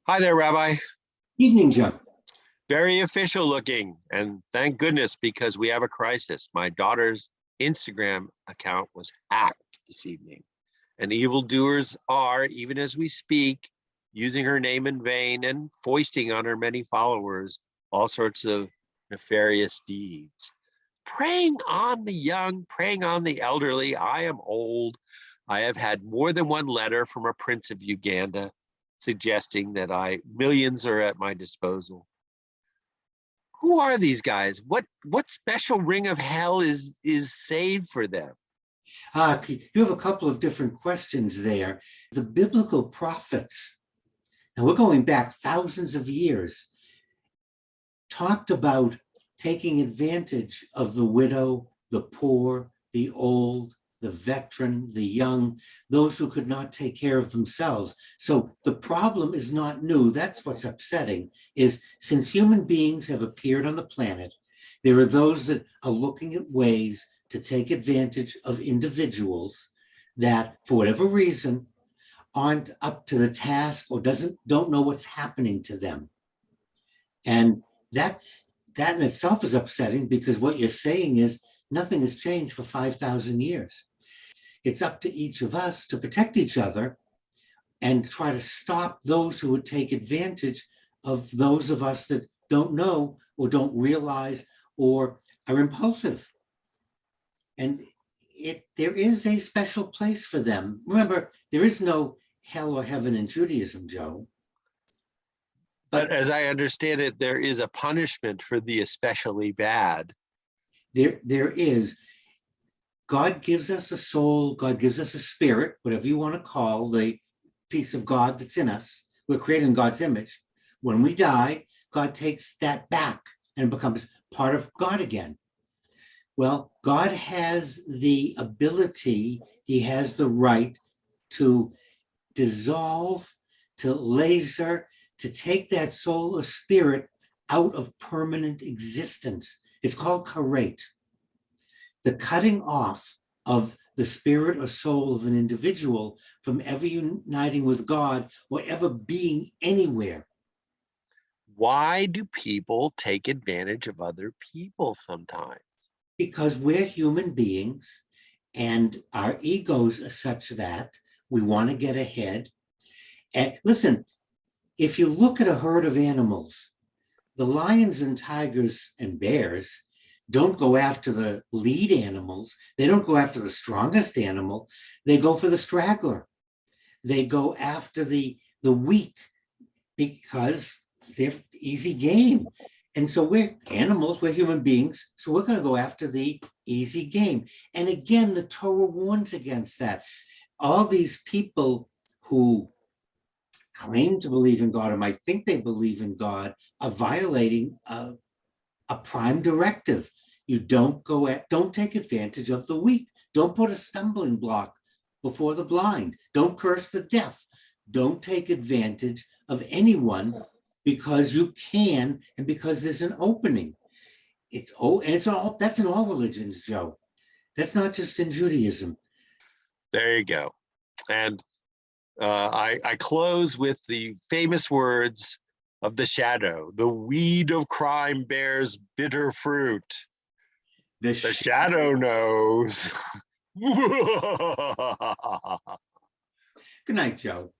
Hi there, Rabbi. Evening, Joe. Very official looking, and thank goodness because we have a crisis. My daughter's Instagram account was hacked this evening, and evildoers are, even as we speak, using her name in vain and foisting on her many followers all sorts of nefarious deeds. Preying on the young, preying on the elderly. I am old. I have had more than one letter from a prince of Uganda suggesting that millions are at my disposal. Who are these guys? What special ring of hell is saved for them? You have a couple of different questions there. The biblical prophets, and we're going back thousands of years, talked about taking advantage of the widow, the poor, the old, the veteran, the young, those who could not take care of themselves. So the problem is not new. That's what's upsetting, is since human beings have appeared on the planet, there are those that are looking at ways to take advantage of individuals that, for whatever reason, aren't up to the task or don't know what's happening to them. And that in itself is upsetting, because what you're saying is nothing has changed for 5,000 years. It's up to each of us to protect each other and try to stop those who would take advantage of those of us that don't know or don't realize or are impulsive. And there is a special place for them. Remember, there is no hell or heaven in Judaism, Joe. But as I understand it, there is a punishment for the especially bad. There is. God gives us a soul, God gives us a spirit, whatever you want to call the piece of God that's in us. We're created in God's image. When we die, God takes that back and becomes part of God again. Well, God has the ability, he has the right to dissolve, to laser, to take that soul or spirit out of permanent existence. It's called karet. The cutting off of the spirit or soul of an individual from ever uniting with God or ever being anywhere. Why do people take advantage of other people sometimes? Because we're human beings and our egos are such that we want to get ahead. And listen, if you look at a herd of animals, the lions and tigers and bears don't go after the lead animals. They don't go after the strongest animal. They go for the straggler. They go after the weak because they're easy game. And so we're animals, we're human beings, so we're going to go after the easy game. And again, the Torah warns against that. All these people who claim to believe in God or might think they believe in God are violating a prime directive. You don't take advantage of the weak. Don't put a stumbling block before the blind. Don't curse the deaf. Don't take advantage of anyone because you can and because there's an opening. That's in all religions, Joe. That's not just in Judaism. There you go. And I close with the famous words of the shadow. The weed of crime bears bitter fruit. The shadow knows. Good night, Joe.